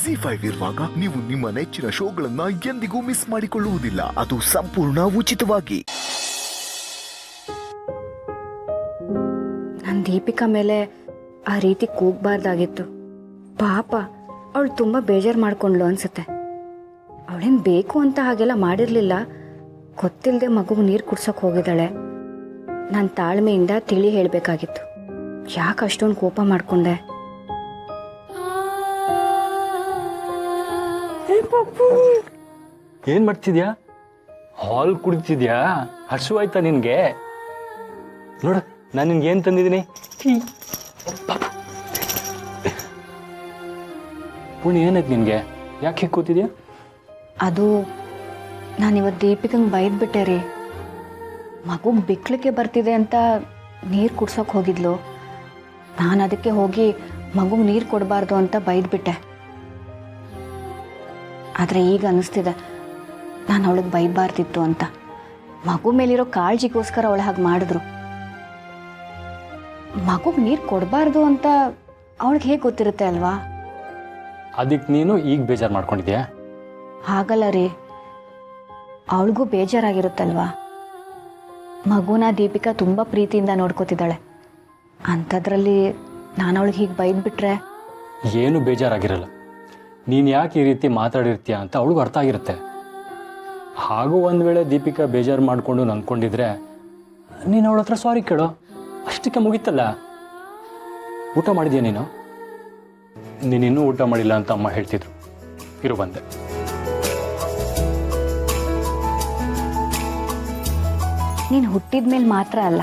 ಜಿ5 ಇರುವಾಗ ನೀವು ನಿಮ್ಮ ನೆಚ್ಚಿನ ಶೋಗಳನ್ನ ಎಂದಿಗೂ ಮಿಸ್ ಮಾಡಿಕೊಳ್ಳುವುದಿಲ್ಲ. ಅದು ಸಂಪೂರ್ಣ ಉಚಿತವಾಗಿ. ನಾನು ದೀಪಿಕಾ ಮೇಲೆ ಆ ರೀತಿ ಕೂಗಬಾರ್ದಾಗಿತ್ತು. ಪಾಪ ಅವಳು ತುಂಬ ಬೇಜಾರು ಮಾಡ್ಕೊಂಡ್ಲು ಅನ್ಸುತ್ತೆ. ಅವಳೇನು ಬೇಕು ಅಂತ ಹಾಗೆಲ್ಲ ಮಾಡಿರಲಿಲ್ಲ. ಗೊತ್ತಿಲ್ಲದೆ ಮಗುಗೆ ನೀರು ಕುಡ್ಸೋಕೆ ಹೋಗಿದ್ದಾಳೆ. ನಾನು ತಾಳ್ಮೆಯಿಂದ ತಿಳಿ ಹೇಳಬೇಕಾಗಿತ್ತು. ಯಾಕೆ ಅಷ್ಟೊಂದು ಕೋಪ ಮಾಡಿಕೊಂಡೆ? ಏನ್ ಮಾಡ್ತಿದ್ಯಾ? ಹಾಲ್ ಕುಡಿತಿದ್ಯಾ? ಹಸುವಾಯ್ತಾ ನಿನ್ಗೆ? ನೋಡ ನಾನು ನಿನ್ಗೆ ಏನ್ ತಂದಿದ್ದೀನಿ. ಪುಣ್ಯ ಏನಾಯ್ತು ನಿನ್ಗೆ? ಯಾಕೆ ಕೂತಿದ್ಯಾ? ಅದು ನಾನಿವತ್ತು ದೀಪಿಕಂಗೆ ಬೈದ್ಬಿಟ್ಟೆ ರೀ. ಮಗುಗೆ ಬಿಕ್ಲಿಕ್ಕೆ ಬರ್ತಿದೆ ಅಂತ ನೀರು ಕುಡ್ಸೋಕೆ ಹೋಗಿದ್ಲು. ನಾನು ಅದಕ್ಕೆ ಹೋಗಿ ಮಗುಗೆ ನೀರು ಕೊಡಬಾರ್ದು ಅಂತ ಬೈದ್ಬಿಟ್ಟೆ. ಆದರೆ ಈಗ ಅನ್ನಿಸ್ತಿದೆ ನಾನು ಅವಳಿಗೆ ಬೈಬಾರ್ದಿತ್ತು ಅಂತ. ಮಗು ಮೇಲಿರೋ ಕಾಳಜಿಗೋಸ್ಕರ ಅವಳು ಹಾಗೆ ಮಾಡಿದ್ರು. ಮಗುಗೆ ನೀರು ಕೊಡಬಾರ್ದು ಅಂತ ಅವಳಿಗೆ ಹೇಗೆ ಗೊತ್ತಿರುತ್ತೆ ಅಲ್ವಾ? ಅದಕ್ಕೆ ನೀನು ಈಗ ಬೇಜಾರು ಮಾಡ್ಕೊಂಡಿದ್ಯಾ? ಹಾಗಲ್ಲ ರೀ, ಅವಳಿಗೂ ಬೇಜಾರಾಗಿರುತ್ತಲ್ವಾ. ಮಗುನ ದೀಪಿಕಾ ತುಂಬ ಪ್ರೀತಿಯಿಂದ ನೋಡ್ಕೋತಿದ್ದಾಳೆ. ಅಂಥದ್ರಲ್ಲಿ ನಾನು ಅವಳಿಗೆ ಹೀಗೆ ಬೈದ್ಬಿಟ್ರೆ ಏನು ಬೇಜಾರಾಗಿರಲ್ಲ. ನೀನು ಯಾಕೆ ಈ ರೀತಿ ಮಾತಾಡಿರ್ತೀಯ ಅಂತ ಅವಳಿಗೂ ಅರ್ಥ ಆಗಿರುತ್ತೆ. ಹಾಗೂ ಒಂದು ವೇಳೆ ದೀಪಿಕಾ ಬೇಜಾರು ಮಾಡಿಕೊಂಡು ನಂದ್ಕೊಂಡಿದ್ರೆ ನೀನು ಅವಳ ಹತ್ರ ಸಾರಿ ಕೇಳೋ, ಅಷ್ಟಕ್ಕೆ ಮುಗೀತಲ್ಲ. ಊಟ ಮಾಡಿದ್ಯಾ ನೀನು? ನೀನಿನ್ನೂ ಊಟ ಮಾಡಿಲ್ಲ ಅಂತ ಅಮ್ಮ ಹೇಳ್ತಿದ್ರು. ಇರು ಬಂದೆ. ನೀನು ಹುಟ್ಟಿದ ಮೇಲೆ ಮಾತ್ರ ಅಲ್ಲ,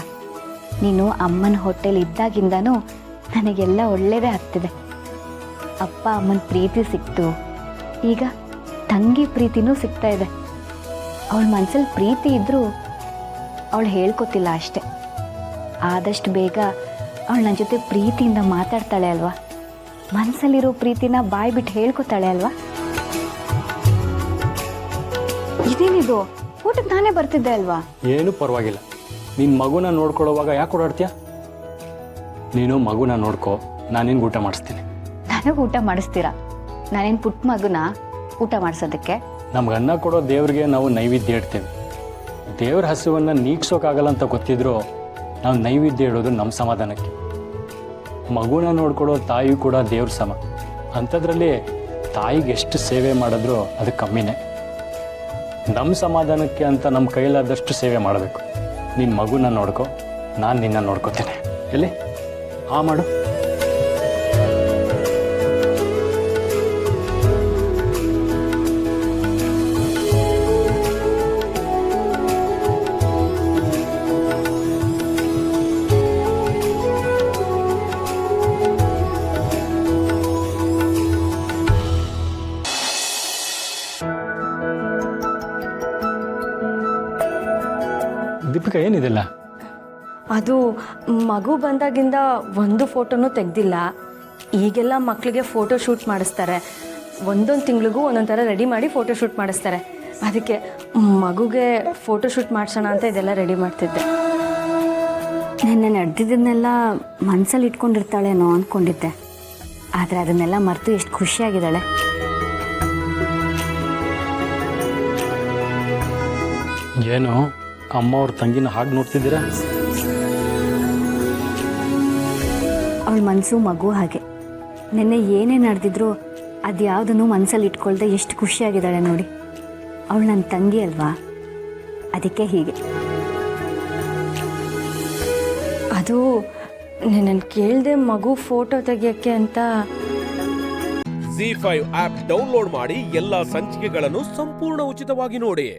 ನೀನು ಅಮ್ಮನ ಹೊಟ್ಟೆಲಿ ಇದ್ದಾಗಿಂದನೂ ನನಗೆಲ್ಲ ಒಳ್ಳೇದೇ ಆಗ್ತಿದೆ. ಅಪ್ಪ ಅಮ್ಮನ ಪ್ರೀತಿ ಸಿಕ್ತು, ಈಗ ತಂಗಿ ಪ್ರೀತಿನೂ ಸಿಗ್ತಾ ಇದೆ. ಅವಳ ಮನಸ್ಸಲ್ಲಿ ಪ್ರೀತಿ ಇದ್ದರೂ ಅವಳು ಹೇಳ್ಕೊತಿಲ್ಲ ಅಷ್ಟೆ. ಆದಷ್ಟು ಬೇಗ ಅವಳು ನನ್ನ ಜೊತೆ ಪ್ರೀತಿಯಿಂದ ಮಾತಾಡ್ತಾಳೆ ಅಲ್ವಾ? ಮನಸ್ಸಲ್ಲಿರೋ ಪ್ರೀತಿನ ಬಾಯಿ ಬಿಟ್ಟು ಹೇಳ್ಕೊತಾಳೆ ಅಲ್ವಾ? ಇದೇನಿದು? ಊಟಕ್ಕೆ ನಾನೇ ಬರ್ತಿದ್ದೆ ಅಲ್ವಾ? ಏನು ಪರವಾಗಿಲ್ಲ. ನೀನು ಮಗುನ ನೋಡ್ಕೊಳ್ಳೋವಾಗ ಯಾಕೆ ಓಡಾಡ್ತೀಯ? ನೀನು ಮಗುನ ನೋಡ್ಕೋ, ನಾನು ನಿನ್ಗೆ ಊಟ ಮಾಡಿಸ್ತೀನಿ. ನನಗೆ ಊಟ ಮಾಡಿಸ್ತೀರಾ? ನಾನೇನು ಪುಟ್ಟ ಮಗುನ ಊಟ ಮಾಡಿಸೋದಕ್ಕೆ? ನಮ್ಗೆ ಅನ್ನ ಕೊಡೋ ದೇವ್ರಿಗೆ ನಾವು ನೈವೇದ್ಯ ಇಡ್ತೇವೆ. ದೇವ್ರ ಹಸುವನ್ನು ನೀಗ್ಸೋಕ್ಕಾಗಲ್ಲ ಅಂತ ಗೊತ್ತಿದ್ರು ನಾವು ನೈವೇದ್ಯ ಇಡೋದು ನಮ್ಮ ಸಮಾಧಾನಕ್ಕೆ. ಮಗುನ ನೋಡ್ಕೊಡೋ ತಾಯಿ ಕೂಡ ದೇವ್ರ ಸಮ. ಅಂಥದ್ರಲ್ಲಿ ತಾಯಿಗೆ ಎಷ್ಟು ಸೇವೆ ಮಾಡಿದ್ರೂ ಅದು ಕಮ್ಮಿನೇ. ನಮ್ಮ ಸಮಾಧಾನಕ್ಕೆ ಅಂತ ನಮ್ಮ ಕೈಲಾದಷ್ಟು ಸೇವೆ ಮಾಡಬೇಕು. ನೀನು ಮಗುನ ನೋಡ್ಕೊ, ನಾನು ನಿನ್ನ ನೋಡ್ಕೋತೇನೆ. ಎಲ್ಲಿ ಮಾಡು. ದೀಪಿಕಾ ಏನಿದೆಲ್ಲ? ಅದು ಮಗು ಬಂದಾಗಿಂದ ಒಂದು ಫೋಟೋನೂ ತೆಗೆದಿಲ್ಲ. ಈಗೆಲ್ಲ ಮಕ್ಕಳಿಗೆ ಫೋಟೋ ಶೂಟ್ ಮಾಡಿಸ್ತಾರೆ. ಒಂದೊಂದು ತಿಂಗಳಿಗೂ ಒಂದೊಂದು ಥರ ರೆಡಿ ಮಾಡಿ ಫೋಟೋ ಶೂಟ್ ಮಾಡಿಸ್ತಾರೆ. ಅದಕ್ಕೆ ಮಗುಗೆ ಫೋಟೋ ಶೂಟ್ ಮಾಡಿಸೋಣ ಅಂತ ಇದೆಲ್ಲ ರೆಡಿ ಮಾಡ್ತಿದ್ದೆ. ನೆನ್ನೆ ನಡೆದಿದ್ದನ್ನೆಲ್ಲ ಮನಸ್ಸಲ್ಲಿ ಇಟ್ಕೊಂಡಿರ್ತಾಳೇನೋ ಅಂದ್ಕೊಂಡಿದ್ದೆ. ಆದರೆ ಅದನ್ನೆಲ್ಲ ಮರೆತು ಎಷ್ಟು ಖುಷಿಯಾಗಿದ್ದಾಳೆ. ಏನು ಅಮ್ಮ ಅವ್ರ ತಂಗಿನ ಹಾಗೆ ನೋಡ್ತಿದ್ದೀರಾ? ಅವಳ ಮನಸ್ಸು ಮಗು ಹಾಗೆ. ನೆನ್ನೆ ಏನೇ ನಡೆದಿದ್ರು ಅದ್ಯಾವುದನ್ನು ಮನಸ್ಸಲ್ಲಿ ಇಟ್ಕೊಳ್ದೆ ಎಷ್ಟು ಖುಷಿಯಾಗಿದ್ದಾಳೆ ನೋಡಿ. ಅವಳು ನನ್ನ ತಂಗಿ ಅಲ್ವಾ, ಅದಕ್ಕೆ ಹೀಗೆ. ಅದು ನನ್ನ ಕೇಳಿದೆ ಮಗು ಫೋಟೋ ತೆಗಿಯೋಕ್ಕೆ ಅಂತ. ಜಿ5 ಆಪ್ ಡೌನ್ಲೋಡ್ ಮಾಡಿ ಎಲ್ಲಾ ಸಂಚಿಕೆಗಳನ್ನು ಸಂಪೂರ್ಣ ಉಚಿತವಾಗಿ ನೋಡಿ.